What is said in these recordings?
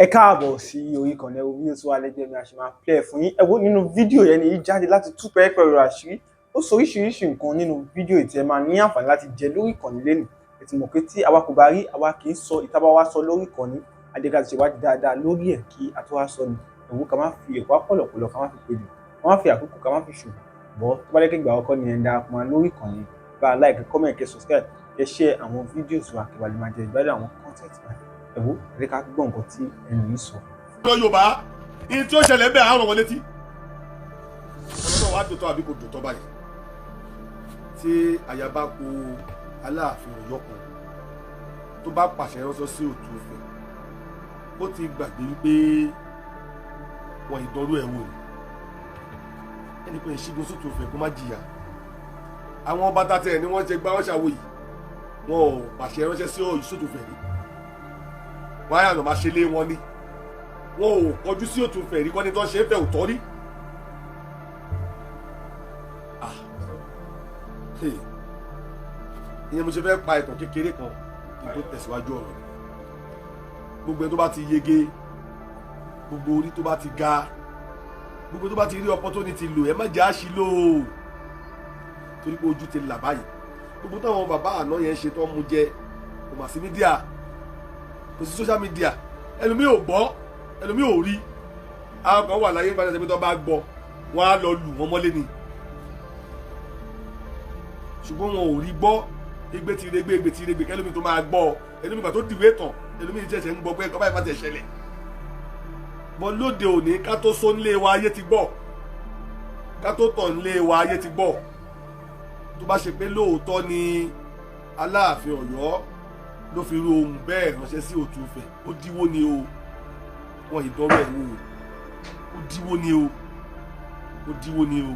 Ẹ káàbọ̀ sí orí ìkànnì ẹ wo fídíò tó wà lẹ́gbẹ̀ẹ́ mi, a ṣe máa play ẹ̀ fún yín. Ẹ wo nínú fídíò yẹn nìyí jáde láti tú pẹ́ẹ́pẹ́ẹ́rẹ́ àṣírí. Ó sọ oríṣiríṣi nǹkan nínú fídíò tí ẹ máa ní àǹfààní láti jẹ lórí ìkànnì lẹ́nu. Ẹ ti mọ̀ pé tí àwa kò bá rí, àwa kì í sọ ìta bá wá sọ lórí ìkànnì. Adéka ti ṣèwádìí dáadáa lórí ẹ̀ kí a tó wá sọ ni. Ẹ wo ká má fi èkó pọ̀lọ̀pọ̀lọ̀ ká má fi pèdè, ká má fi àkókò ká má fi ṣòfò. Bọ́ tó bá lẹ́kẹ̀ẹ́ ìgbà àkọ́kọ́ ni ẹ̀ ń darapọ̀ mọ́ lórí ìkànnì, bá a like, comment, kẹ́ subscribe, kẹ́ share àwọn fídíòs wa kí wà lè máa jẹ ìgbádùn àwọn content wa. Ẹ wo ẹ ká gbọ́ nǹkan tí ẹnu yìí sọ. lọ Yorùbá ní tí ó ṣẹlẹ̀ bẹ́ẹ̀ àrùn wọn létí ọlọ́dọ̀ wa dòtọ́ àbí kò dòtọ́ báyìí tí àyàbá kó Aláàfin Ọ̀yọ́ kan tó bá pàṣẹ ránṣẹ́ sí Ọ̀tún Ifẹ̀ ó ti gbàgbé wípé wọn ìdánrú ẹ̀ wò ni ẹni pé ìṣígun sótò Ifẹ̀ kó má jìyà àwọn ọba tàtẹ̀ ni wọ́n ṣe gbá wọn ṣàwò yìí wọn ò pàṣẹ ránṣẹ́ sí Ọ̀tún Ifẹ̀ rí wọn á yànnà máa ṣe lé wọn ni wọn ò kọjú sí Ọ̀tún Ifẹ̀ rí kọ́ni tó ń ṣe é fẹ́ òtọ́ rí. ìyẹn mo ṣe fẹ́ pa ìtàn kékeré kan kí n tó tẹ̀síwájú ọ̀rọ̀ gbogbo ẹni tó bá ti yege gbogbo orí tó bá ti ga gbogbo tó bá ti rí opportunity lò ẹ má jẹ́ àṣìlò torí pé ojú ti là báyìí gbogbo táwọn bàbá àná yẹn ṣe tó ń mu jẹ kò mà sí mídíà kò sí social media ẹlòmíì ò gbọ́ ẹlòmíì ò rí àwọn kan wà láyé nípa ẹsẹ̀ pé tó bá gbọ́ wọn á lọ lù wọ́n mọ́lé ni ṣùgbọ́n wọn ò rí gbọ́ egbe ti regbe kẹlòmíì tó máa gbọ́ ẹlòmíì gbà tó dìwé tán ẹlòmíì ṣẹ̀ṣẹ̀ ń gbọ́ pé ọba ìfàtẹ̀ ṣẹlẹ̀ bọ́ lóde òní ká tó sọ nílé wa ayé ti gbọ́ ká tó tọ̀ nílé wa ayé ti gbọ́ tó bá ṣe pé lóòótọ́ ni Aláàfin Ọ̀yọ́ ló fi ru ohun bẹ́ẹ̀ ránṣẹ́ sí Ọ̀tún Ifẹ̀ ó díwó ni o wọn ìdánwò ẹ̀ wò ó díwó ni o ó díwó ni o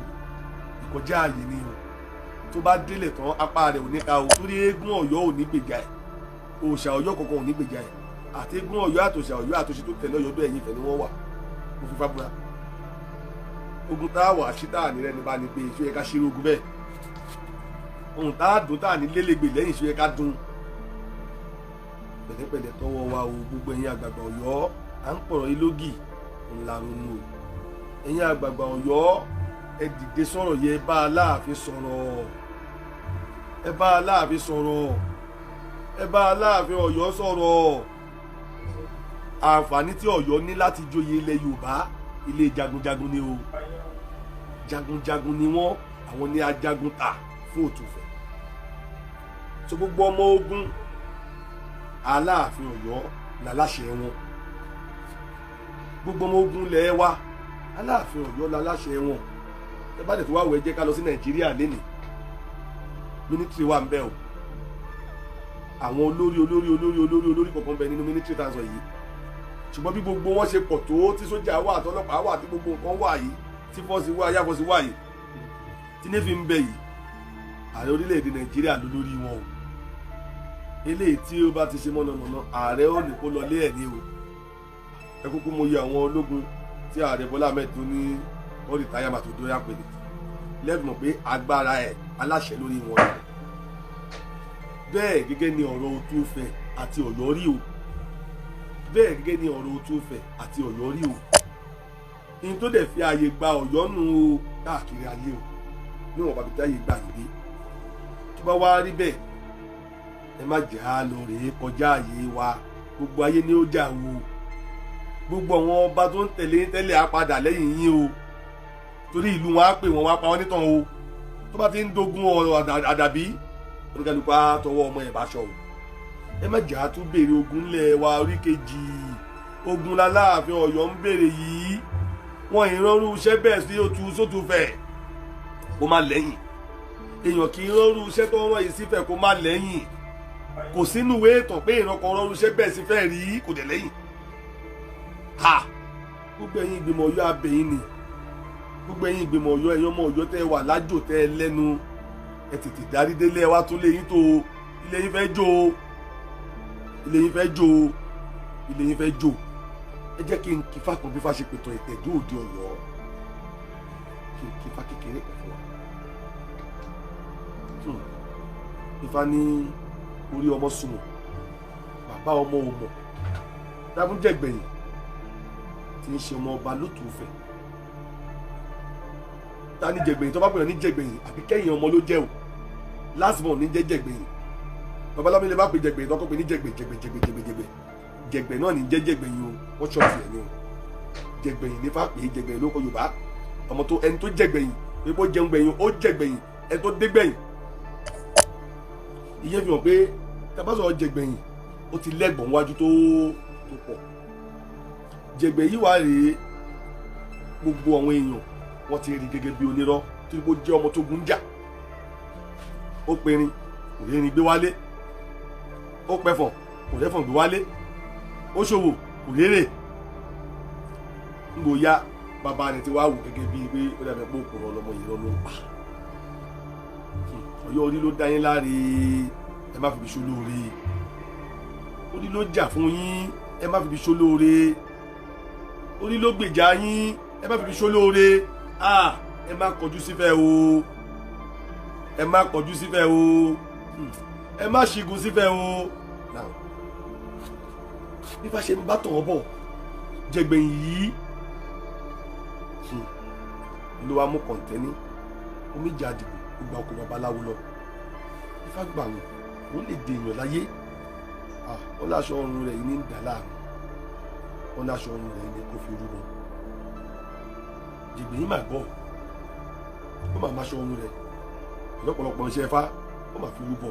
ìkọjá ààyè ni o tó bá délẹ̀ tán apá rẹ̀ ò ní ka o torí eégún Ọ̀yọ́ ò ní gbèjà ẹ̀ òòṣà Ọ̀yọ́ kankan ò ní gbèjà ẹ̀ àti eégún Ọ̀yọ́ àtòṣà Ọ̀yọ́ àtòṣe tó tẹ̀lé Ọ̀yọ́ bẹ́ẹ̀ yín Ifẹ̀ ni wọ́n wà mo fi fábúra ogun tá a wà sí tá a ní rẹni bá ní pé ìṣó yẹ ká ṣeré ogun bẹ́ẹ̀ ohun tá a dùn tá a ní lélégbè lẹ́yìn ìṣó yẹ ká dùn pẹ̀lẹ́pẹ̀lẹ́ tọwọ́ wa o gbogbo ẹ̀yin àgbààgbà Ọ̀yọ́ à ń pọ̀rọ̀ ilógì ńlá ronú o ẹ̀yin àgbààgbà Ọ̀yọ́ ẹ dìde sọ̀rọ̀ yẹ ẹ bá Aláàfin sọ̀rọ̀ ẹ bá Aláàfin sọ̀rọ̀ ẹ bá Aláàfin Ọ̀yọ́ sọ̀rọ̀ àǹfààní tí Ọ̀yọ́ ní láti joyè ilẹ̀ Yorùbá ilé jagunjagun ni o jagunjagun ni wọ́n àwọn ní ajagun ta fún Ọ̀tún Ifẹ̀ so gbogbo ọmọ ogun Aláàfin Ọ̀yọ́ làláṣẹ wọn gbogbo ọmọ ogun lẹ wá Aláàfin Ọ̀yọ́ làláṣẹ wọn ẹ bá dẹ̀ tó wá wọ ẹ jẹ́ ká lọ sí Nàìjíríà lénìí mínísítírì wà ń bẹ o àwọn olórí kọ̀ọ̀kan bẹ nínú mínísítírì tá a sọ yìí ṣùgbọ́n bí gbogbo wọn ṣe pọ̀ tó tí sójà wà àtọlọ́pàá wà tí gbogbo nǹkan wà yìí tí fọ́ọ̀sì wà yáfọ́sì wà yìí tí navy ń bẹ yìí ààrẹ orílẹ̀-èdè Nàìjíríà ló lórí wọn o eléyìí tí ó bá ti ṣe mọ̀nàmọ́ná ààrẹ ò ní kó lọlé ẹ̀ ní o ẹ kúkú mo yẹ àwọn ológun tí ààrẹ Bọ́lá Ahmed tó ní wọ́n rí táyà màtó dóyà pèlè lẹ́bùn pé agbára ẹ̀ aláṣẹ lórí wọn bẹ́ẹ̀ gẹ́gẹ́ ni ọ̀rọ̀ Ọ̀tún Ifẹ̀ àti Ọ̀yọ́ rí o bẹ́ẹ̀ gẹ́gẹ́ ni ọ̀rọ̀ Ọ̀tún Ifẹ̀ àti Ọ̀yọ́ rí o ní tó dẹ̀ fi ààyè gba Ọ̀yọ́ nù o káàkiri ayé o níwọ̀n bàbí táyé gbà yìí dé tó bá wá rí bẹ́ẹ̀ ẹ má jẹ́ á lọ rèé kọjá ààyè wa gbogbo ayé ni ó jà o gbogbo àwọn ọba tó ń tẹ̀lé á padà lẹ́yìn yín o torí ìlú wọn á pè wọn wá pa wọn nítàn o tó bá ti ń dogun ọ̀rọ̀ àdàbí oníkàlùkù á tọwọ́ ọmọ ẹ̀ bá ṣọ o ẹ má jà á tún béèrè ogun ńlẹ̀ wa orí kejì ogun l'Aláàfin Ọ̀yọ́ ń béèrè yìí wọn ìrọrùn iṣẹ́ bẹ́ẹ̀ sí Ọ̀tún Ifẹ̀ kó má lẹ́yìn èèyàn kì í rọrùn iṣẹ́ tó rán yìí sífẹ̀ kó má lẹ́yìn kò sínú ìwé ìtàn pé ìran kan rọrùn iṣẹ́ bẹ́ẹ̀ sífẹ̀ rí kò dẹ̀ lẹ́yìn ha gbogbo ẹ̀yin ìgbìmọ̀ Ọ̀yọ́ abẹ́yìn ni gbogbo ẹ̀yin ìgbìmọ̀ Ọ̀yọ́ ẹ̀yin ọmọ Ọ̀yọ́ tẹ́ wà lájò tẹ́ lẹ́nu ẹ tètè darí délé ẹ wá tún lé yín tó ilé yín fẹ́ jó ilé yín fẹ́ jó ilé yín fẹ́ jó ẹ jẹ́ kí n kí fákan bí fáṣe pètò ìtẹ̀dó òde Ọ̀yọ́ kí n kí fá kékeré kan fún wa Ifá ní orí ọmọ sunwọ̀n bàbá ọmọ òmò dábújẹgbẹ̀yìn tí ń ṣe ọmọ ọba lótùúfẹ̀. ta ni jẹ̀gbẹ̀yìn tó bá pè ní jẹ̀gbẹ̀yìn àbí kẹ́yìn ọmọ ló jẹ́ o last born ní jẹ́ jẹ̀gbẹ̀yìn babaláwo lè bá pè jẹ̀gbẹ̀yìn tó kọ́ pé ní jẹ̀gbẹ̀ náà ní jẹ́ jẹ̀gbẹ̀yìn o wọ́n ṣọ́ọ̀tì ẹ̀ ní o jẹ̀gbẹ̀yìn ní fàpè jẹ̀gbẹ̀yìn ló kọ Yorùbá ọmọ tó ẹni tó jẹ̀gbẹ̀yìn pé bó jẹun gbẹ̀yìn ó jẹ̀gbẹ̀yìn ẹni tó dé gbẹ̀yìn ìyẹn fi hàn pé tabasọ̀ jẹ̀gbẹ̀yìn ó ti lẹ́gbọ̀n wájú tó pọ̀ jẹ̀gbẹ̀yìn wà rèé gbogbo àwọn èèyàn wọ́n ti rí gẹ́gẹ́ bí onírọ́ tí ó jẹ́ ọmọ tó gún jà ó perin kò rérin gbé wálé ó pẹ̀fọ̀n kò rẹ́fọ̀n gbé wálé ó ṣòwò kò rérè ńgbò ya bàbá rẹ̀ ti wá wò gẹ́gẹ́ bíi pé ó dàbí pé òkúrọ̀ ọlọ́mọ yìí lọ́nà pa Ọ̀yọ́ orí ló dá yín láre ẹ má fi bí ṣolóore orí ló jà fún yín ẹ má fi bí ṣolóore orí ló gbèjà yín ẹ má fi bí ṣolóore ẹ má kọjú sífẹ́ o ẹ má kọjú sífẹ́ o ẹ má ṣígun sífẹ́ o bí bá ṣe ń bá tọ̀wọ́ bọ̀ jẹ̀gbẹ̀yìn yìí ló wá mú kọ̀ǹtẹ́ní omi jà dìbò gbogbo ọkọ̀ babaláwo lọ ifá gbà wọn ó lè dèèyàn láyé wọn láṣọ ọrùn rẹ̀ yìí ní ìdá láàrin wọn láṣọ ọrùn rẹ̀ yìí ní kó fi rúbọ jẹ̀gbẹ̀yìn mà gbọ́ ó mà máṣọ ọrùn rẹ̀ lọ́pọ̀lọpọ̀ iṣẹ́ ifá ó mà fi rúbọ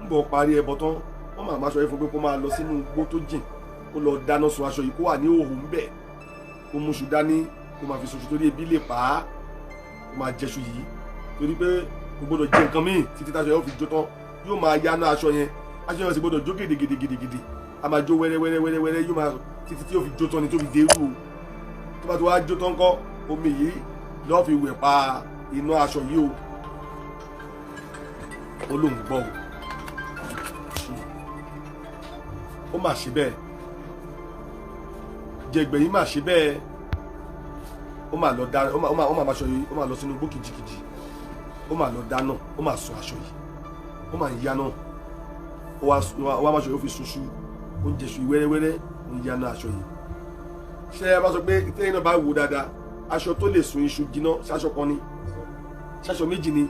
ń bọ̀ parí ẹbọ tán wọ́n mà máṣọ yìí fún pé kó máa lọ sínú igbó tó jìn kó lọ dáná sun aṣọ yìí kó wà ní òhun bẹ́ẹ̀ kó mú ṣu dání kó máa fi ṣoṣù torí ebi lè pa á kó máa jẹṣu yìí torí pé kò gbọdọ̀ jẹ nǹkan míì títí táṣọ yẹn ó fi jó tán yóò máa yaná aṣọ yẹn sì gbọdọ̀ jó gidigidi a máa jó wẹ́rẹ́wẹ́rẹ́ yóò máa títí tí yóò fi jó tán ni tó fi dérú o tó bá ti wá jó tán kọ́ omi yìí lọ́ọ́ fi wẹ̀ pa iná aṣọ yìí o ó lóun gbọ́ o ó mà ṣe bẹ́ẹ̀ jẹ̀gbẹ̀yìn mà ṣe bẹ́ẹ̀ ó mà lọ dáná ó mà máṣọ yìí ó mà lọ sínú igbó kìjìkìjì ó mà lọ dáná ó mà sọ aṣọ yìí ó mà ń yáná ó wá máṣọ yìí ó fi ṣoṣù ó ń jẹṣu wẹ́rẹ́wẹ́rẹ́ ó ń yáná aṣọ yìí ṣé ẹ bá sọ pé tẹ́yìn náà bá wò dáadáa aṣọ tó lè sun iṣu jiná ṣaṣọ kan ni ṣaṣọ méjì ni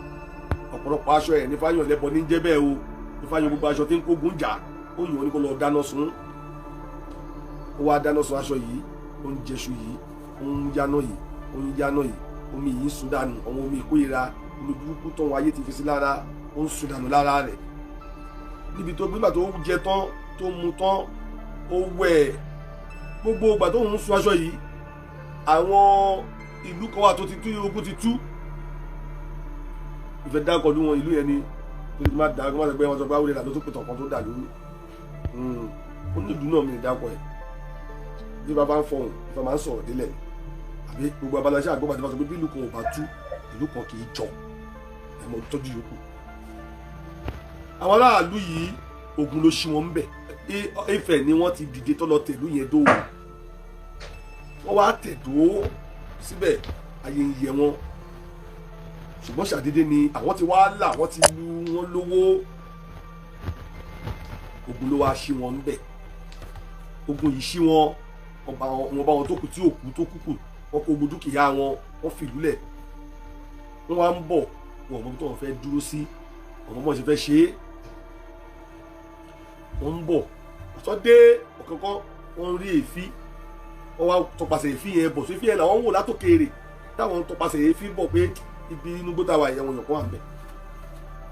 ọ̀pọ̀lọpọ̀ aṣọ ẹ̀ ní fáyọ̀ lẹ́bọ ní jẹ́ bẹ́ẹ̀ o ní fáyọ̀ gbogbo aṣọ tí ń kógun jà ó yàn ó ní kó lọ dáná sun ó wá dáná sun aṣọ yìí ó ń jẹṣu yìí ó ń yáná yìí ó ń yáná yìí omi yìí ń sun dànù àwọn omi ìkórira omi burúkú tán ayé ti fi sí lára ó ń sun dànù lára rẹ̀ níbi tó gbígbà tó jẹ tán tó mu tán ó wẹ̀ gbogbo ìgbà tó ń sun aṣọ yìí àwọn ìlú kan wà tó ti tú ogun ti tú ìfẹ́ dákọ̀ lú wọn ìlú yẹn ni tó ti má dáa kó má sọ pé wọn sọ pé àwòrán ìlànà tó pè tọ̀kan tó dà lórí ó ní ìlú náà mi dákọ̀ ẹ̀ bí bàbá ń fọhùn ìfẹ́ máa ń sọ̀rọ̀ délẹ̀ àbí gbogbo abaláṣẹ́ àgbọ̀bà ti bá sọ pé bí ìlú kan ò bá tú ìlú kan kì í jọ ẹ̀mọ́ tọ́jú yòókù. àwọn aráàlú yìí ogun ló ṣí wọn ń bẹ̀ Ifẹ̀ ni wọ́n ti dìde tó lọ tẹ̀lú yẹn dó wọ́n wá tẹ̀dó síbẹ̀ ayé ń yẹ wọn ṣùgbọ́n ṣàdédé ni àwọn ti wá là wọ́n ti lu wọn lówó ogun ló wá ṣí wọn ń bẹ̀ ogun yìí ṣí wọn wọn bá wọn tó kù tí òkú tó kúkù wọn kó gbogbo dúkìá wọn wọn fìlú lẹ̀ wọn wá ń bọ̀ wọn mọ tó wọn fẹ́ dúró sí ọmọ mọ̀ ṣe fẹ́ ṣe é wọn ń bọ̀ ọ̀tọ́ dé ọ̀kọ̀ọ̀kan wọn rí èéfín wọn wá tọpasẹ̀ èéfín yẹn bọ̀ sí èéfín yẹn làwọn ń wò látòkèèrè táwọn tọpasẹ̀ èéfín bọ̀ pé ibi inú gbọ́dọ̀ wà ìyẹn wọn yàn kó wà ń bẹ̀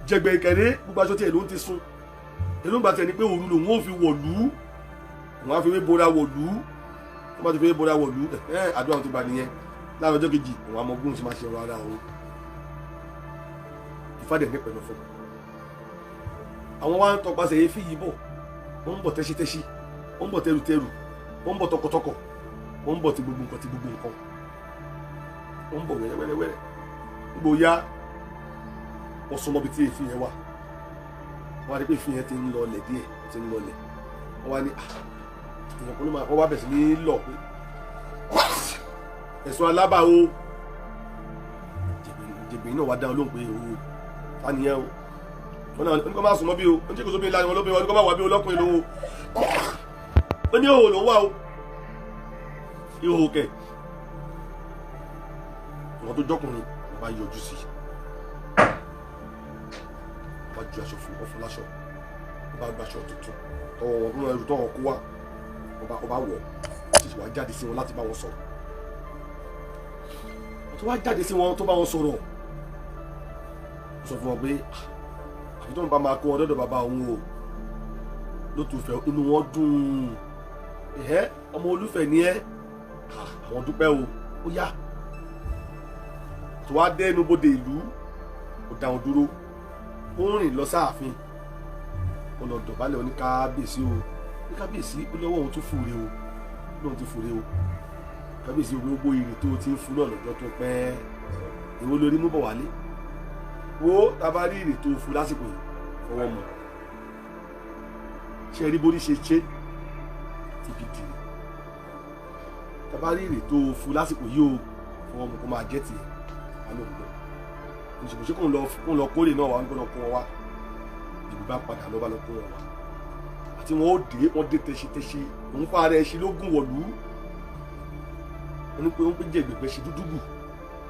jẹgbẹ́ ìkẹrẹ́ gbogbo aṣọ tí ẹ̀ ló ń ti sún èló ń gbà tẹ̀ ni pé òru lòun ò fi wọ̀lú wọn á fi wé bora wọ̀lú wọn bá ti fi wé bora wọ̀lú àdúrà wọn ti gbà nìyẹn láàrin ọjọ́ kejì àwọn ọmọ ogun ti máa ṣe ọ̀rọ̀ ara òun ìfádẹ̀ ní pẹ̀lú fún àwọn wá ń tọpasẹ̀ yẹn fi yìí bọ̀ wọ́n ń bọ̀ tẹ́ṣítẹ́ṣí wọ́n ń bọ̀ tẹ́rùtẹ́rù wọ́n ń bọ̀ tọkọtọkọ wọ́n ń bọ̀ ti gbogbo nǹkan wọ́n ń bọ̀ wẹ́rẹ́wẹ́rẹ́ gbogbo ya wọ́n súnmọ́ bí tí èéfín yẹn wà wọ́n á rí pé èéfín yẹn ti ń lọlẹ̀ díẹ̀ ti ń lọlẹ̀ wọ́n wá ní èèyàn kan ló máa wọ́n wá bẹ̀ sí ní lọ pé ẹ̀sùn alábàáwò jẹ̀gbẹ̀yìn náà wá dá olóhùn pé o ta nìyẹn o wọn náà ní kó máa súnmọ́ bí o ní kí kò sóbi ìlànà wọn lóbìnrin wọn ní kó máa wà bí olókùnrin lòun ó ní òwò lòun wà o ihò kẹ̀ ìwọ́n tó jọkùnrin wọ́n bá yọjú sí wọ́n bá ju aṣọ fún ọ̀fun láṣọ wọ́n bá gbaṣọ tuntun tọwọ́ wọn nínú ẹrù tọwọ́ kó wá wọ́n bá wọ̀ títí wàá jáde sí wọn láti bá wọn sọ̀rọ̀ wọ́n tó wá jáde sí wọn tó bá wọn sọ̀rọ̀ wọ́n sọ fún wọn pé àfi tó ń bá máa kó wọn dọ́dọ̀ bàbá òun o lótùfẹ́ inú wọn dùn ọmọ Olúfẹ̀ ni ẹ́ àwọn dúpẹ́ o ó yá tó wá dé inú bodè ìlú ó dá wọn dúró ó rìn lọ sáàfin ó lọ dọ̀bálẹ̀ ó ní kábíyèsí o ní kábíyèsí ó lọ́wọ́ òun tún fúre o lóun ti fúre o kábíyèsí gbogbo ìrìn tó ti ń fún náà lọ́jọ́ tó pẹ́ èwo lórí mú bọ̀ wálé wo tábà rí ìrìn tó fún lásìkò yìí fọwọ́ mọ̀ ṣe rí bórí ṣe ṣe ti gidi tábà rí ìrìn tó fún lásìkò yìí o fọwọ́ mọ̀ kó máa jẹ́ tiẹ̀ alóògbé ìṣòwòṣe kò ń lọ kórè náà wà ń gbọ́dọ̀ kó wọn wá ìlú bá padà lọ́ba lọ kó wọn wá àti wọn ó dé wọn dé tẹṣetẹṣe òun fún ara ẹṣin lógún wọ̀lú wọn ní pé wọn pé jẹgbẹgbẹ ṣe dúdú gùn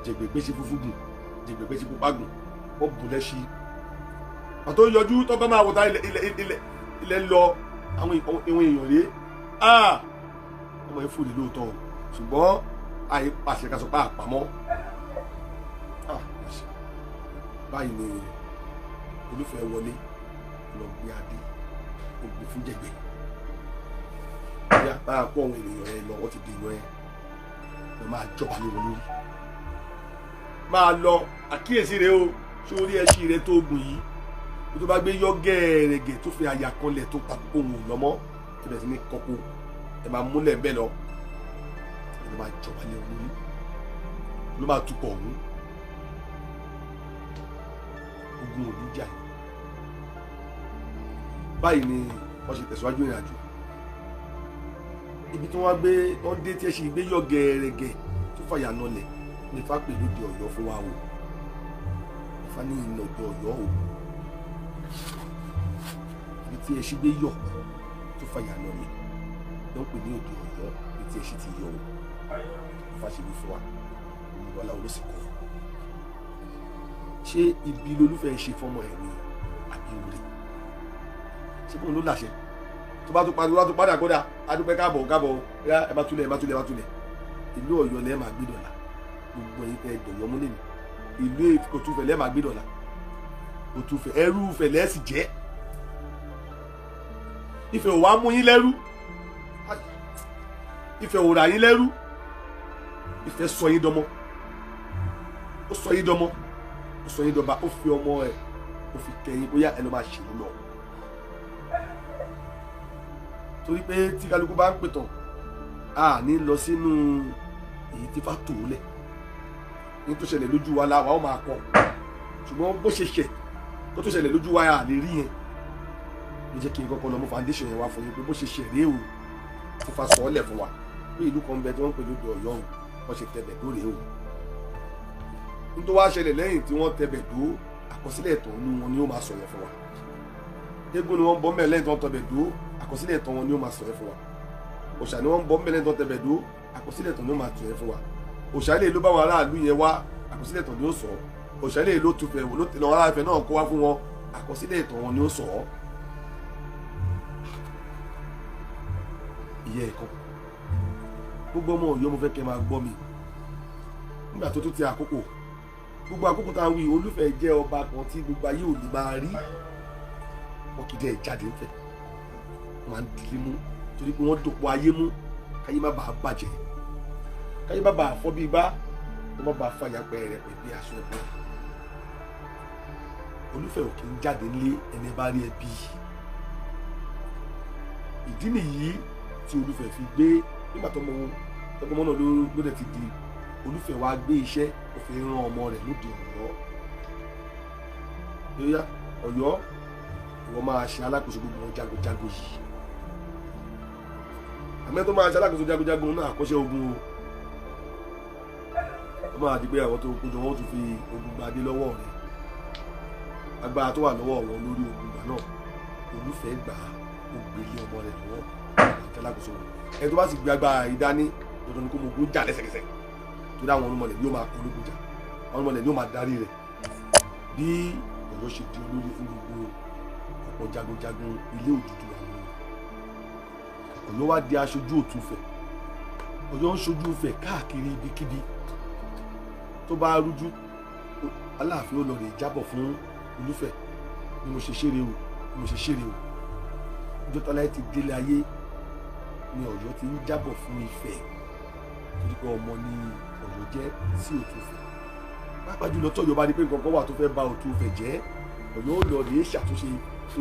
jẹgbẹgbẹ ṣe funfun gùn jẹgbẹgbẹ ṣe pupa gùn wọn bù lẹ́ṣin àtó yọjú tó bá máa wọta ilẹ̀ lọ àwọn èèyàn rèé ọmọ yẹn fòlè lóòótọ́ ṣùgbọ́n àyè pàṣẹ ká sọ pé àpamọ́ báyìí ni Olúfẹ́ wọlé lọ gbé adé ògbó fún jẹgbẹ bóyá bá a kó àwọn ènìyàn rẹ lọ wọ́n ti dènà ẹ lọ máa jọba ní wọn lórí máa lọ àkíyèsí rẹ o sórí ẹṣin rẹ tó gùn yìí tó bá gbé yọ gẹ́ẹ̀rẹ̀gẹ̀ tó fi àyà kanlẹ̀ tó ta ohun lọ́mọ́ ẹ bẹ̀rẹ̀ sí ní kọ́kọ́ ẹ máa múlẹ̀ bẹ́ẹ̀ lọ ẹ máa jọba ní wọn lórí ló máa tukọ̀ ọ̀hún ogun òní jà báyìí ni wọ́n ṣe tẹ̀síwájú ìrìn àjò ibi tí wọ́n gbé wọ́n dé tí ẹ ṣe gbé yọ gẹ̀ẹ́rẹ́gẹ́ tó fàyà nọlẹ̀ ní Ifá pè lóde Ọ̀yọ́ fún wa o Ifá ní ìnàjọ Ọ̀yọ́ o ibi tí ẹ ṣe gbé yọ tó fàyà nọlẹ̀ ló ń pè ní òde Ọ̀yọ́ ibi tí ẹ ṣe ti yọ o Ifá ṣe wí fún wa olùwàlà olóṣìkò ṣé ibi lolúfẹ́ ṣe fọmọ ẹ̀ ní àbí orí ṣé bóun ló láṣẹ tó bá tún pariwo wá tún padà kódà adúpẹ́ káàbọ̀ yá ẹ bá túlẹ̀ ìlú Ọ̀yọ́ lẹ́ẹ̀ máa gbé dọ̀là gbogbo ẹ̀yin tẹ́ dọ̀yọ́ múlẹ̀ mi ìlú Òtúfẹ̀ lẹ́ẹ̀ máa gbé dọ̀là Òtúfẹ̀ ẹrú Ifẹ̀ lẹ́ẹ̀ sì jẹ́ Ifẹ̀ ò wá mú yín lẹ́rú Ifẹ̀ ò rà yín lẹ́rú Ifẹ̀ sọ yín dọmọ ó sọ yín dọmọ ó sọ yín dọba ó fi ọmọ ẹ̀ ó fi kẹ́yìn bóyá ẹ lọ máa ṣèlú lọ torí pé tí kálukú bá ń pètàn a ní lọ sínú èyí tí Ifá tò lẹ̀ ní tó ṣẹlẹ̀ lójú wa làwa ó máa kọ ṣùgbọ́n bó ṣe ṣẹ̀ kó tó ṣẹlẹ̀ lójú wa a lè rí yẹn ló jẹ́ kí n kọ́kọ́ lọ mú foundation yẹn wá fún yín pé bó ṣe ṣẹ̀ rèé o tí Ifá sọ ọ́ lẹ̀ fún wa pé ìlú kan bẹ tí wọ́n ń pè lóde Ọ̀yọ́ o wọ́n ṣe tẹ̀bẹ̀ dó rèé o nítorí wá ṣẹlẹ̀ lẹ́yìn tí wọ́n tẹ̀bẹ̀ dó àkọsílẹ̀ ẹ̀tọ́ inú wọn ni ó máa sọ yẹn fún wa eégún ni wọ́n bọ́ mẹ́lẹ́ lẹ́yìn tí wọ́n tẹ̀bẹ̀ dó àkọsílẹ̀ ẹ̀tọ́ wọn ni ó máa sọ yẹn fún wa òòṣà ni wọ́n bọ́ mẹ́lẹ́ lẹ́yìn tí wọ́n tẹ̀bẹ̀ dó àkọsílẹ̀ ẹ̀tọ́ ni ó máa sọ yẹn fún wa òòṣà lè ló bá wọn aráàlú yẹn wá àkọsílẹ̀ ẹ̀tọ́ ni ó sọ òòṣà lè ló tu fẹ̀ ló tẹ̀lé wọn aráàfẹ́ náà kó wá fún wọn àkọsílẹ̀ ẹ̀tọ́ wọn ni ó sọ ìyẹn ẹ̀kọ́ gbogbo ọmọ Ọ̀yọ́ mo fẹ́ kẹ́ máa gbọ́ mi nígbà tó tún ti àkókò gbogbo àkókò tá a wí Olúfẹ́ jẹ́ ọba kan tí gbogbo ayé ò ní máa rí wọn kì í dẹ́ jáde ń fẹ́ wọn á ń dìlé mú torí pé wọ́n dòpọ̀ ayé mú káyé má bàa bàjẹ́ káyé má bàa fọ́ bí igbá wọ́n má bàa fàyà pẹ́ẹ́rẹ́ pẹ́ bí aṣọ ẹ̀bọ Olúfẹ́ ò kì í jáde nílé ẹni bá rí ẹbí ìdí nìyí tí Olúfẹ́ fi gbé nígbà tó mọ náà ló dẹ̀ ti di Olúfẹ́ wa gbé iṣẹ́ ó fi rán ọmọ rẹ̀ lóde Ọ̀yọ́ yóyá Ọ̀yọ́ ìwọ máa ṣe alákòóso gbogbo wọn jagojago yìí àmọ́ tó máa ṣe alákòóso jagojago náà àkọ́ṣẹ́ ogun ó máa di pé àwọn tó kójọ wọn tún fi ogun gbadé lọ́wọ́ rẹ̀ agbára tó wà lọ́wọ́ wọn lórí ogun gbà náà Olúfẹ́ gbà ó gbélé ọmọ rẹ̀ lọ́wọ́ àti alákòóso wọn ẹni tó bá sì gbé agbára ìdání dandan ni kó mọ ogun jà lẹ́sẹ̀kẹsẹ̀ torí àwọn ọ̀rúnmọlẹ̀ ni ó máa kọ́ ológun jà àwọn ọ̀rúnmọlẹ̀ ni ó máa darí rẹ̀ bí Ọ̀yọ́ ṣe di olórí fún gbogbo ọ̀pọ̀ jagunjagun ilé Odùduwà àwọn Ọ̀yọ́ wá di aṣojú Òtúfẹ̀ Ọ̀yọ́ ń ṣojú Ifẹ̀ káàkiri ibikíbi tó bá rújú Aláàfin ó lọ rè jábọ̀ fún Olúfẹ̀ bí mo ṣe ṣeré o bí mo ṣe ṣeré o ọjọ́ tọ́lá ti délé ayé ni Ọ̀yọ́ ti ń jábọ̀ fún Ifẹ̀ torí pé ọmọ ni Ọ̀yọ́ jẹ́ sí Òtúfẹ̀ pàápàá jùlọ tọ́jọ́ bá ní pé nǹkan kan wà tó fẹ́ ba Òtúfẹ̀ jẹ́ Ọ̀yọ́ ó lọ rè ṣàtúnṣe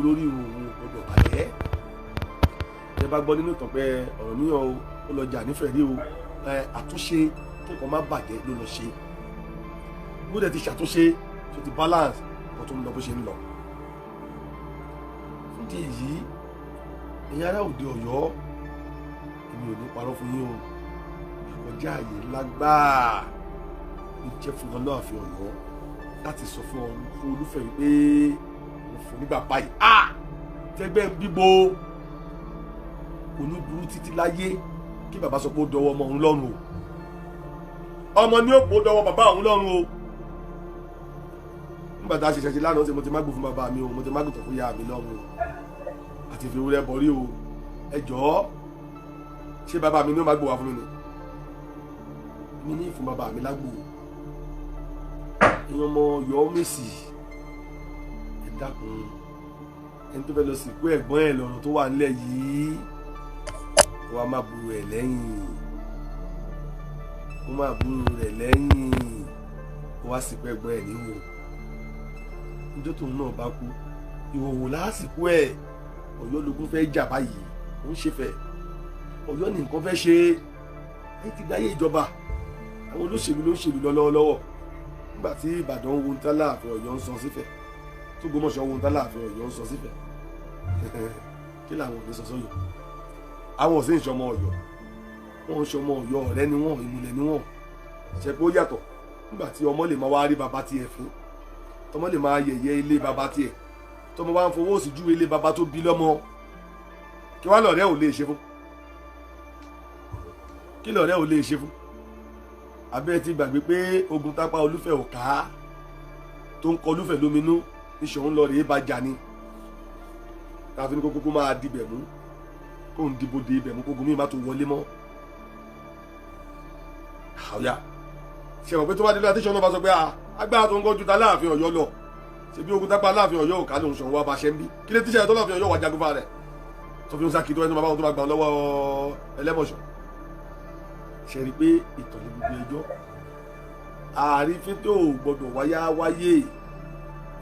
lórí òun gbọdọ̀ bàjẹ́ ẹ bá gbọ́ nínú ìtàn pé Ọ̀rànmíyàn ó lọ jà nífẹ̀ẹ́ rí o àtúnṣe tó kàn má bàjẹ́ ló lọ ṣe bó dẹ̀ ti ṣàtúnṣe tó ti balance kan tó ń lọ bó ṣe ń lọ fún di èyí ẹ̀yin ará òde Ọ̀yọ́ èmi ò ní parọ́ fún yín o ìkọjá àyè lágbáà ló jẹ́ fún Aláàfin Ọ̀yọ́ láti sọ fún Olúfẹ̀ wípé mo fún nígbà báyìí tẹ́gbẹ́ ń bíbo oníburú títí láyé kí bàbá sọ pé ó dọwọ́ ọmọ òun lọ́rùn o ọmọ ní òpó dọwọ́ bàbá òun lọ́rùn o nígbà tá a ṣẹ̀ṣẹ̀ ṣe lánàá ṣe mo ti má gbò fún bàbá mi o mo ti má gbòtò fún ìyá mi lọ́rùn o àti fi ewúrẹ́ bọ̀rí o ẹ jọ̀ọ́ ṣé bàbá mi ní ó má gbò wá fún mi ni mi ní ìfún bàbá mi lágbò èèyàn ọmọ Ọ̀yọ́ Mèsì ẹ dákun ẹni tó fẹ́ lọ sìnkú ẹ̀gbọ́n ẹ̀ lọ́rùn tó wà nílẹ̀ yìí wọ́n á máa bu rẹ̀ lẹ́yìn wọ́n máa bu rẹ̀ lẹ́yìn wọ́n á sì pẹ́ ẹ̀gbọ́n ẹ̀ níwò níjọ́ tóun náà bá kú ìhòòhò lásìkò ẹ̀ Ọ̀yọ́ lógún fẹ́ jà báyìí ó ń ṣe fẹ́ Ọ̀yọ́ ní nǹkan fẹ́ ṣe é ti gbáyé ìjọba àwọn olóṣèlú ló ń ṣèlú lọ́wọ́lọ́wọ́ nígbà tí Ìbàdàn wo ń tá Láàfin Ọ̀yọ́ ń sọ sífẹ̀ tó Ògbómọ̀ṣọ́ wo ń tá Láàfin Ọ̀yọ́ ń sọ sífẹ̀ kí làwọn ò ní sọ sọ́yọ́ àwọn ò sí ìṣọmọ Ọ̀yọ́ wọn ń ṣọmọ Ọ̀yọ́ ọ̀rẹ́ ni wọn ìmùlẹ̀ ni wọn ṣe pé ó yàtọ̀ nígbà tí ọmọ lè máa wá rí bàbá tiẹ̀ fún tọmọ lè máa yẹ̀yẹ́ ilé bàbá tiẹ̀ tọmọ bá ń fowó sí ju ilé bàbá tó bí lọ́mọ kí wá lọ̀rẹ́ ò lè ṣe fún kí lọ̀rẹ́ ò lè ṣe fún abẹ́ ti gbàgbé pé ogun tápá Olúfẹ̀ ò ká tó ń kọ Olúfẹ̀ lóminú níṣòro ń lọ rèé bá jà ni káfíń kókó máa dibẹ̀ mú kó ń dìbò de ibẹ̀ mú kógun mi má tó wọlé mọ́ àwòyá ṣe mọ̀ pé tó bá délé àtúnṣe náà bá sọ pé agbára tó ń gọ́jú ta Láàfin Ọ̀yọ́ lọ ṣe bí ogun tápá Láàfin Ọ̀yọ́ ò ká lóun ṣòwò wá bá ṣe ń bí kí lè tíṣẹ́ tó Láàfin Ọ̀yọ́ wà jagun fa rẹ̀ tó fi ń sákì tó ẹni tó máa bá wọn tó máa gbà lọ́wọ́ Ẹlẹ́mọ̀ṣọ́ ṣe rí pé ìtàn ní gbogbo ẹjọ́ àrífín tó gbọdọ̀ wáyé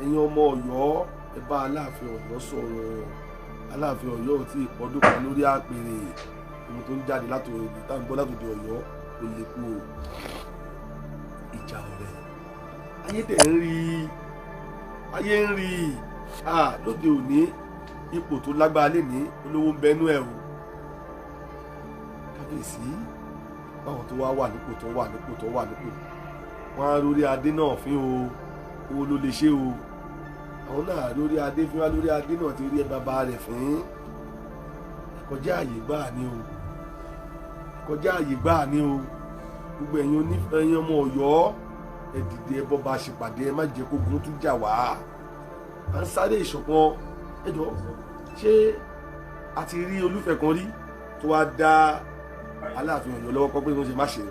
ẹ̀yin ọmọ Ọ̀yọ́ ẹ bá Aláàfin Ọ̀yọ́ sọ̀rọ̀ Aláàfin Ọ̀yọ́ ò tí ì pọ́dún kan lórí àpèrè ohun tó ń jáde látòdì táwọn gbọ́ látòdì Ọ̀yọ́ ó lè kú o ìjà ọ̀rẹ́ ayé dẹ̀ ń rí lóde òní ipò tó lágbára lè ní olówó ń bẹnú ẹ̀ o kábíyèsí báwọn tó wà nípò wọn á lórí adé náà fín o owó ló lè ṣe o àwọn náà lórí adé fín wá lórí adé náà ti rí ẹ bàbá rẹ̀ fín kọjá àyè gbáà ni o gbogbo ẹ̀yin ọmọ Ọ̀yọ́ ẹ dìde ẹ bọ́ bá ṣe pàdé ẹ má jẹ́ kó gun tún jà wá à ń sáré ìṣọ̀kan ẹ jọ ṣé a ti rí Olúfẹ̀ kan rí tó wá dá Aláàfin Ọ̀yọ́ lọ́wọ́ kọ́ pé wọ́n ṣe má ṣe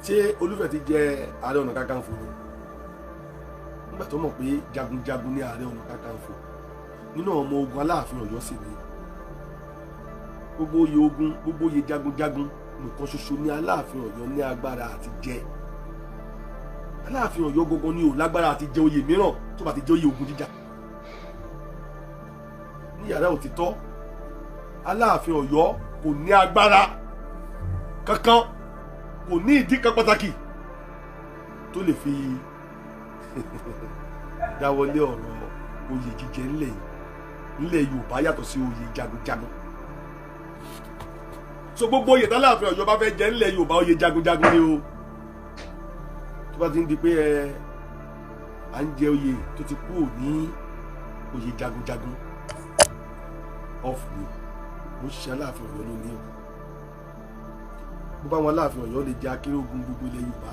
ṣé Olúfẹ̀ ti jẹ Ààrẹ Ọ̀nà Kakanfò ni nígbà tó mọ̀ pé jagunjagun ní Ààrẹ Ọ̀nà Kakanfò nínú ọmọ ogun Aláàfin Ọ̀yọ́ sì ni gbogbo oyè ogun gbogbo oyè jagunjagun nìkan ṣoṣo ní Aláàfin Ọ̀yọ́ ní agbára àti jẹ Aláàfin Ọ̀yọ́ gbogbo ní ò lágbára àti jẹ oyè mìíràn tó bá ti jẹ oyè ogun jíjà ní yàrá òtítọ́ Aláàfin Ọ̀yọ́ kò ní agbára kankan kò ní ìdí kan pàtàkì tó lè fi dáwọ́lé ọ̀rọ̀ oyè jíjẹ ńlẹ̀ Yorùbá yàtọ̀ sí oyè jagunjagun so gbogbo oyè t'Aláàfin Ọ̀yọ́ bá fẹ́ jẹ ńlẹ̀ Yorùbá oyè jagunjagun ni o tó bá ti ń di pé à ń jẹ oyè tó ti kú ní oyè jagunjagun off ni mo ń ṣiṣẹ́ Aláàfin Ọ̀yọ́ lónìí o bó bá wọn Aláàfin Ọ̀yọ́ lè jẹ́ Akérédolú gbogbo ilẹ̀ Yorùbá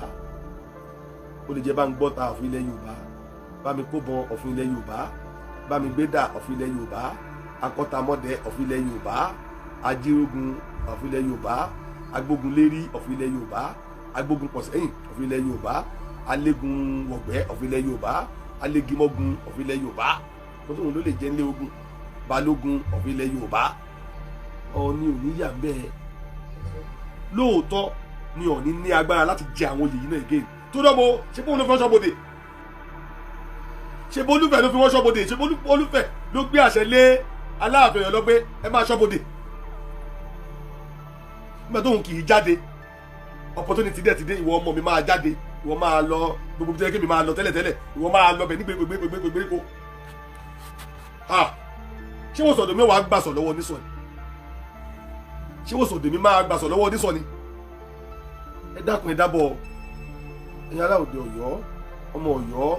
ó lè jẹ́ bá ń gbọ́ta ọ̀fun ilẹ̀ Yorùbá bá mi kóbọn ọ̀fun ilẹ̀ Yorùbá bá mi gbédà ọ̀fun ilẹ̀ Yorùbá akọ́tamọ́dẹ ọ̀fun ilẹ̀ Yorùbá ajírógun ọ̀fun ilẹ̀ Yorùbá agbógunlérí ọ̀fun ilẹ̀ Yorùbá agbógun pọ̀sẹ́yìn ọ̀fun ilẹ̀ Yorùbá alégun wọ̀gbẹ́ ọ̀fun ilẹ̀ Yorùbá alégimọ́gun ọ̀fun ilẹ̀ Yorùbá tó tóun ló lè jẹ́ nílé ogun balógun ọ̀fun ilẹ̀ Yorùbá Ọọ̀ni ò ní yà ń bẹ́ẹ̀ lóòótọ́ ni Ọọ̀ni ní agbára láti jẹ àwọn oyè yìí náà again tó dọ́gbọ́ ṣé bóun ló fi wọ́n ṣọ́bodè ṣé Olúfẹ̀ ló fi wọ́n ṣọ́bodè ṣé Olúfẹ̀ ló gbé àṣẹ lé Aláàfin Ọ̀yọ́ lọ pé ẹ máa ṣọ́bodè nígbà tóun kì í jáde opportunity dẹ̀ ti dé ìwọ ọmọ mi máa jáde ìwọ máa lọ gbogbo bí tẹ́lẹ̀ kí mi máa lọ tẹ́lẹ̀tẹ́lẹ̀ ìwọ máa lọ bẹ̀ ní gbégbégbégbégbégbéko ṣé wọ́n sọ̀dọ̀ mi wàá gbàsọ̀ lọ́wọ́ onísọ̀ ni ṣé wọ́n sọ̀dọ̀ mi máa gbàsọ̀ lọ́wọ́ onísọ̀ ni ẹ dákun ẹ dábọ̀ ẹ̀yin ará òde Ọ̀yọ́ ọmọ Ọ̀yọ́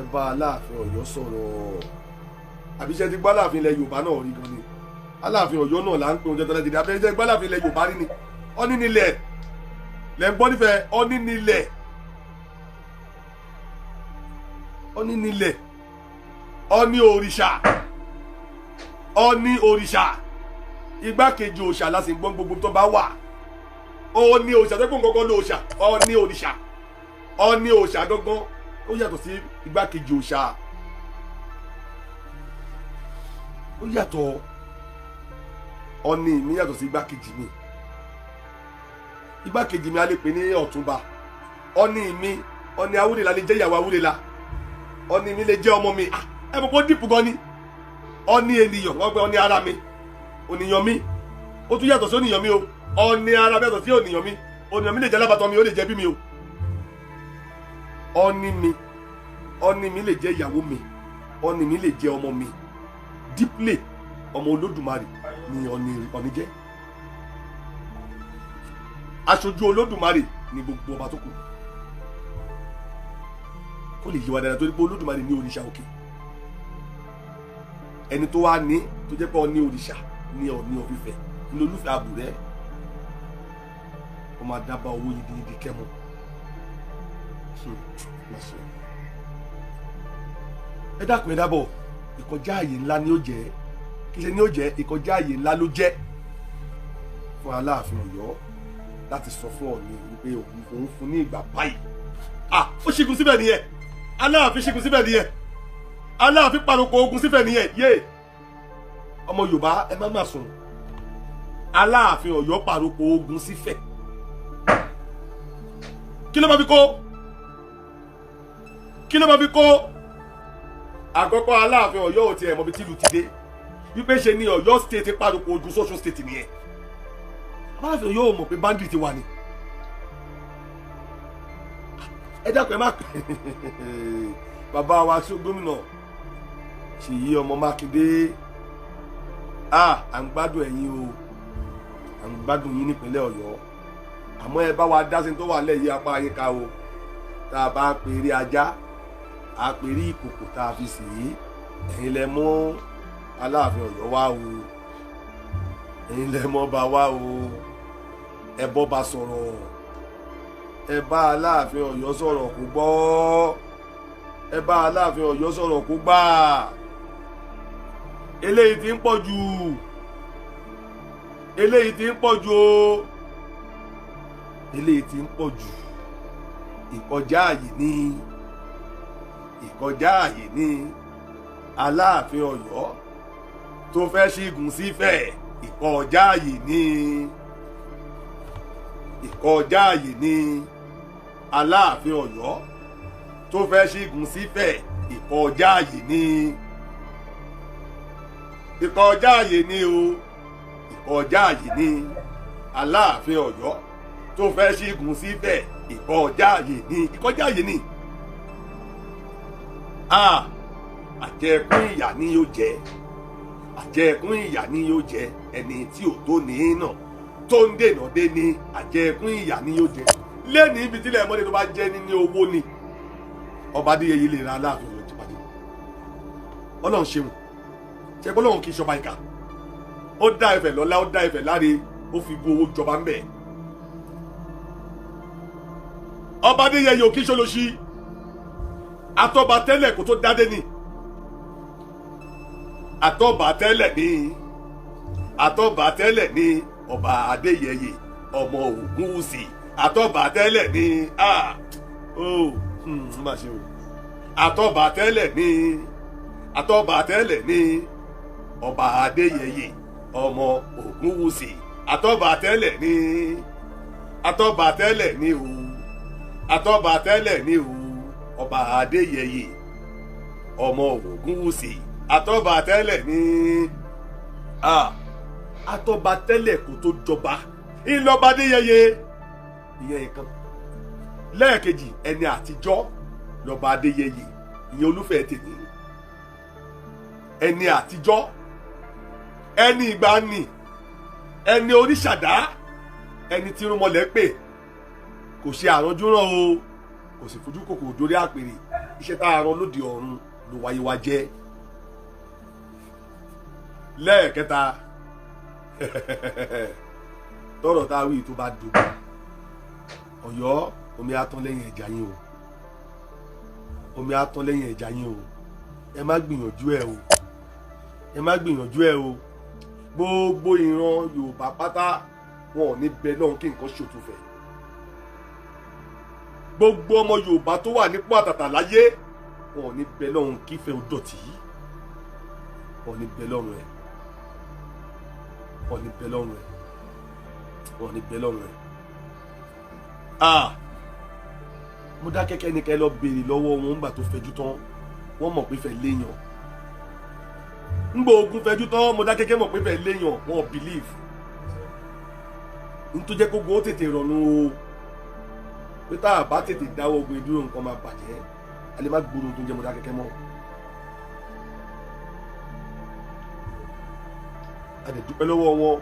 ẹ bá Aláàfin Ọ̀yọ́ sọ̀rọ̀ àbíṣẹ́ ti gbọ́ Aláàfin ilẹ̀ Yorùbá náà rí gan ni Aláàfin Ọ̀yọ́ náà là ń pè oúnjẹ tọ́lá ti di abẹ́rẹ́ gbọ́ Aláàfin ilẹ̀ Yorùbá rí ni Ọọ̀ni nílẹ̀ lẹ́ ń gbọ́ nífẹ̀ẹ́ Ọọ̀ni nílẹ̀ Ọọ̀ni nílẹ̀ Ọọ̀ni òrìṣà Ọọ̀ni òrìṣà igbákejì òòṣà láti gbọ́n gbogbo tó bá wà Ọọ̀ni òòṣà tó kún gangan lóòṣà Ọọ̀ni òrìṣà Ọọ̀ni òòṣà gangan ó yàtọ̀ sí igbákejì òòṣà ó yàtọ̀ Ọọ̀ni mi yàtọ̀ sí igbákejì mi igbákejì mi a lè pè ní ọ̀túnba Ọọ̀ni mi Ọọ̀ni Awúrẹ́là lè jẹ́ ìyàwó Awúrẹ́là Ọọ̀ni mi lè jẹ́ ọmọ mi ẹ mọ̀ kó dìpù gan ni Ọọ̀ni ènìyàn wọ́n gbé Ọọ̀ni ara mi ònìyàn mi ó tún yàtọ̀ sí ònìyàn mi o Ọọ̀ni ara mi yàtọ̀ sí ònìyàn mi lè jẹ́ alábàtàn mi ó lè jẹ́ bí mi o Ọọ̀ni mi lè jẹ́ ìyàwó mi Ọọ̀ni mi lè jẹ́ ọmọ mi dípìlè ọmọ Olódùmarè ni Ọọ̀ni jẹ́ aṣojú Olódùmarè ni gbogbo ọba tó kù kó lè yí wa dáadáa torí pé Olódùmarè ní òrìṣà òkè ẹni tó wá ní tó jẹ́ pé Ọọ̀ni òrìṣà ní Ọọ̀ni of Ifẹ̀ ní Olúfẹ̀ Àbúrẹ́ ó máa dábàá owó yìí kẹ́mu ẹ dákun ẹ dábọ̀ ìkọjá àyè ńlá ni ó jẹ́ kí ṣe ni ó jẹ́ ìkọjá àyè ńlá ló jẹ́ fún Aláàfin Ọ̀yọ́ láti sọ fún Ọọ̀ni wípé òun fún ní ìgbà báyìí ó ṣígun síbẹ̀ nìyẹn Aláàfin ṣígun síbẹ̀ nìyẹn Aláàfin paroko ogun síbẹ̀ nìyẹn yé ọmọ Yorùbá ẹ má sùn Aláàfin Ọ̀yọ́ paroko ogun sífẹ̀ kí ló máa fi kó àkọ́kọ́ Aláàfin Ọ̀yọ́ ò tiẹ̀ mọ̀ bí tìlù ti dé wípé ṣe ni Ọ̀yọ́ state paroko ogun sọ́sùn state nìyẹn Aláàfin Ọ̀yọ́ ò mọ̀ pé bandit ti wà ní ẹ dákun ẹ má bàbá wa sí gómìnà Ṣèyí ọmọ Mákindé à ń gbádùn ẹ̀yin o à ń gbádùn yín nípínlẹ̀ Ọ̀yọ́ àmọ́ ẹ bá wa dá sí tó wà lẹ́yìn apá ayé ká o tá a bá pèrè ajá a pèrè ìkòkò tá a fi sì í ẹ̀yin lẹ mú Aláàfin Ọ̀yọ́ wá o ẹ̀yin lẹ mọ́ bá wá o ẹ bọ́ bá sọ̀rọ̀ ẹ bá Aláàfin Ọ̀yọ́ sọ̀rọ̀ kó gbọ́ ẹ bá Aláàfin Ọ̀yọ́ sọ̀rọ̀ kó gbà eléyìí ti ń pọ̀ jù eléyìí ti ń pọ̀ jù o eléyìí ti ń pọ̀ jù ìkọjá àyè ní Aláàfin Ọ̀yọ́ tó fẹ́ ṣígun sífẹ̀ ìkọjá àyè ní Aláàfin Ọ̀yọ́ tó fẹ́ ṣígun sífẹ̀ ìkọjá àyè ní ìkọjá àyè ní o ìkọjá àyè ní Aláàfin Ọ̀yọ́ tó fẹ́ ṣígun sífẹ̀ ìkọjá àyè ní ìkọjá àyè ní àjẹkún ìyà ni yóò jẹ àjẹkún ìyà ni yóò jẹ ẹni tí ò tó ní náà tó ń dènà dé ní àjẹkún ìyà ni yóò jẹ lẹ́ni ibi tílẹ̀ mọ́lẹ̀ tó bá jẹ́ ní owó ni ọba Adéyẹyè lè ra Aláàfin Ọ̀yọ́ jìbàjẹ́ Ọlọ́run ṣeun ṣe pé Ọlọ́run kì í ṣọba ìkà ó dá Ifẹ̀ lọ́lá ó dá Ifẹ̀ láre ó fi bu owó jọba ń bẹ̀. ọba Adéyẹyè ò kí ṣolóṣì àtọ́ba tẹ́lẹ̀ kó tó dádé ni àtọ́ba tẹ́lẹ̀ ni ọba Adéyẹyè ọmọ Ògúnwùsì àtọ́ba tẹ́lẹ̀ ni má ṣe o àtọ́ba tẹ́lẹ̀ ni ọba Adéyẹyè ọmọ Ògúnwùsì àtọ́ba tẹ́lẹ̀ ni o àtọ́ba tẹ́lẹ̀ ni o ọba Adéyẹyè ọmọ Ògúnwùsì àtọ́ba tẹ́lẹ̀ ni àtọ́ba tẹ́lẹ̀ kó tó jọba ìlọba Adéyẹyè ìyẹn nǹkan lẹ́ẹ̀kejì ẹni àtijọ́ lọba Adéyẹyè ìyẹn Olúfẹ̀ tèmi ẹni àtijọ́ ẹni ìgbàanì ẹni oríṣàdá ẹni tí irúnmọlẹ̀ pè kò ṣe àránjúràn o kò sì fojú kòkòrò dórí àpèrè iṣẹ́ tá a rán lóde ọ̀run ló wáyé wá jẹ́. lẹ́ẹ̀kẹta tọrọ tá a wí tó bá dùn Ọ̀yọ́ omi atán lẹ́yìn ẹja yín o omi atán lẹ́yìn ẹja yín o ẹ má gbìyànjú ẹ o gbogbo ìran Yorùbá pátá wọn ò ní bẹ lọ́hùn kí nǹkan ṣòtúfẹ̀ gbogbo ọmọ Yorùbá tó wà nípò àtàtà láyé wọn ò ní bẹ lọ́hùn kí ìfẹ́ ó dọ̀tí wọn ò ní bẹ lọ́rùn ẹ̀ mo dá kẹ́kẹ́ ní kẹ́ lọ béèrè lọ́wọ́ wọn ńgbà tó fẹjú tán wọ́n mọ̀ pé fẹ́ léèyàn ńgbà ogun fẹjú tán mo dá kẹ́kẹ́ mọ̀ pé fẹ́ léèyàn wọn ò believe n tó jẹ́ kó gbọ́ tètè rọ̀nù o pé tá a bá tètè dáwọ́ ogun ìdúró nǹkan máa bàjẹ́ a lè má gbóòórùn tó ń jẹ́ mo dá kẹ́kẹ́ mọ́. a lè dúpẹ́ lọ́wọ́ wọn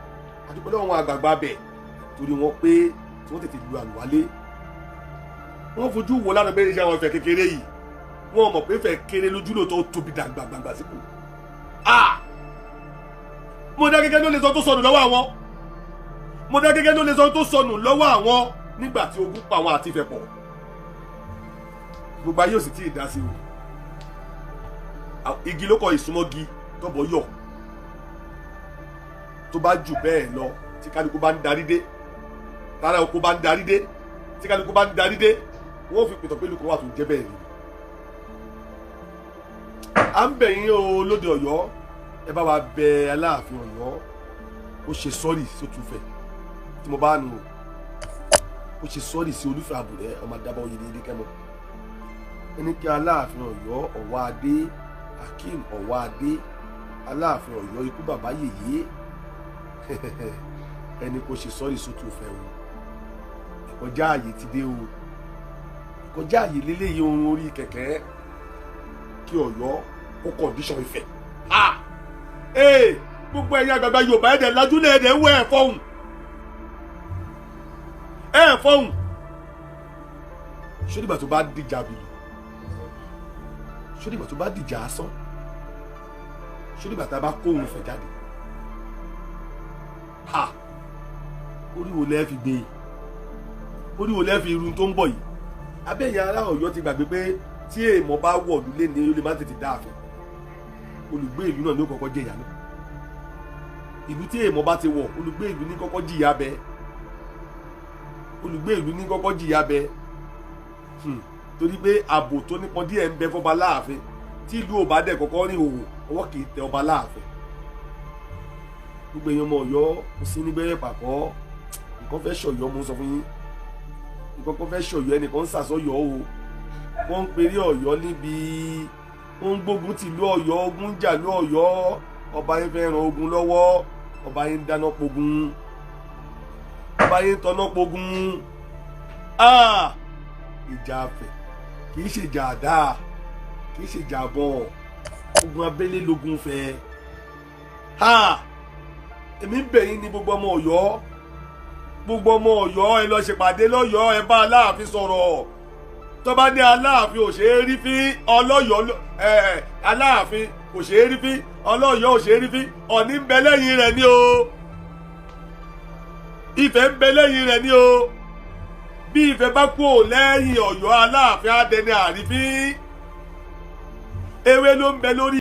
àgbààgbà bẹ̀ torí wọn pé tí wọ́n tètè lu àlùwálé wọ́n fojú wo lánàá bẹ́ẹ̀ ní iṣẹ́ àwọn ìfẹ́ kékeré yìí wọ́n mọ̀ pé ìfẹ́ kéré lójú lóòótọ́ ó tóbi dàgbàgbà sípò. mo dá gẹ́gẹ́ ló lè sọ tó sọnù lọ́wọ́ àwọn nígbà tí ogun pa àwọn àti ìfẹ́ pọ̀ gbogbo ayé ò sì tí ì dá sí o igi ló kọ ìsúnmọ́gi tọ́bọ̀ yọ̀ tó bá jù bẹ́ẹ̀ lọ tí kálukú bá ń darí dé tára oko bá ń darí dé tí kálukú bá ń darí dé wọ́n fi pètò pélùkọ́ wà tó jẹ́ bẹ́ẹ̀ ni. à ń bẹ̀ yín o lóde Ọ̀yọ́ ẹ bá wa bẹ Aláàfin Ọ̀yọ́ ó ṣe sọ́ọ̀rì sótúfẹ̀ tí mo bá nù ó ṣe sọ́ọ̀rì sí Olúfẹ́ Àbúrẹ́ ọmọ adábọ̀ oyè ní Kẹ́mọ́ ẹni kí Aláàfin Ọ̀yọ́ Ọ̀wáadé Akeem Ọ̀wáadé Aláàfin Ọ̀yọ́ ikú bàbá yèyé ẹni kò ṣe sọ́ọ̀rì sótúfẹ̀ o ìkọjá ààyè ti dé o ìkọjá ààyè lélẹ́yìí ohun orí kẹ̀kẹ́ kí Ọ̀yọ́ kó kọ̀ǹdíṣọ̀n Ifẹ̀ gbogbo ẹ̀yin àgbàgbà Yorùbá ẹ̀dẹ̀ lajúlẹ̀ ẹ̀dẹ̀ ń wọ ẹ̀ fọ́hùn ṣódìgbà tó bá dìjà bìlù ṣódìgbà tó bá dìjà asán ṣódìgbà tá a bá kó òun Ifẹ̀ jáde orí wo lẹ́ fi gbé orí wo lẹ́ fi irun tó ń bọ̀ yìí abẹ́yẹ ará Ọ̀yọ́ ti gbàgbé pé tí èèmọ̀ bá wọ̀ lulẹ̀ ní olè má tètè dáàfin olùgbé ìlú náà ní ó kọ́kọ́ jẹ̀yà náà ìlú tí èèmọ̀ bá ti wọ̀ olùgbé ìlú ní kọ́kọ́ jìyà bẹ torí pé ààbò tó nípọn díẹ̀ ń bẹ fọba láàfin tí ìlú ò bá dẹ̀ kọ́kọ́ rìn òwò ọwọ́ kì í tẹ ọba láàfin gbogbo èèyàn ọmọ Ọ̀yọ́ kò sí nígbẹ́rẹ́ pàkọ́ nǹkan fẹ́ ṣọ̀yọ́ mo sọ fún yín nǹkan kan fẹ́ ṣọ̀yọ́ ẹnìkan ń sàsọyọ́ o wọ́n ń perí Ọ̀yọ́ níbi wọ́n ń gbógun tìlú Ọ̀yọ́ ogun jà lú Ọ̀yọ́ ọba yín fẹ́ ran ogun lọ́wọ́ ọba yín ń dáná pogun ọba yín ń tọ́ná pogun ìjà afẹ́ kì í ṣe ìjà àdá kì í ṣe ìjà àbọ̀ ogun abẹ́lé lógun fẹ́ èmi ń bẹ̀ yín ní gbogbo ọmọ Ọ̀yọ́ ẹ lọ ṣèpàdé lọ́yọ̀ọ́ ẹ bá Aláàfin sọ̀rọ̀ tó bá ní Aláàfin ò ṣe é rí fín Ọlọ́yọ̀ Aláàfin kò ṣe é rí fín Ọlọ́yọ̀ ò ṣe é rí fín Ọ̀ọ̀ni ń bẹ lẹ́yìn rẹ̀ ni o Ifẹ̀ ń bẹ lẹ́yìn rẹ̀ ni o bí Ifẹ̀ bá kú ò lẹ́yìn Ọ̀yọ́ Aláàfin á dẹni àrífín ewé ló ń bẹ lórí.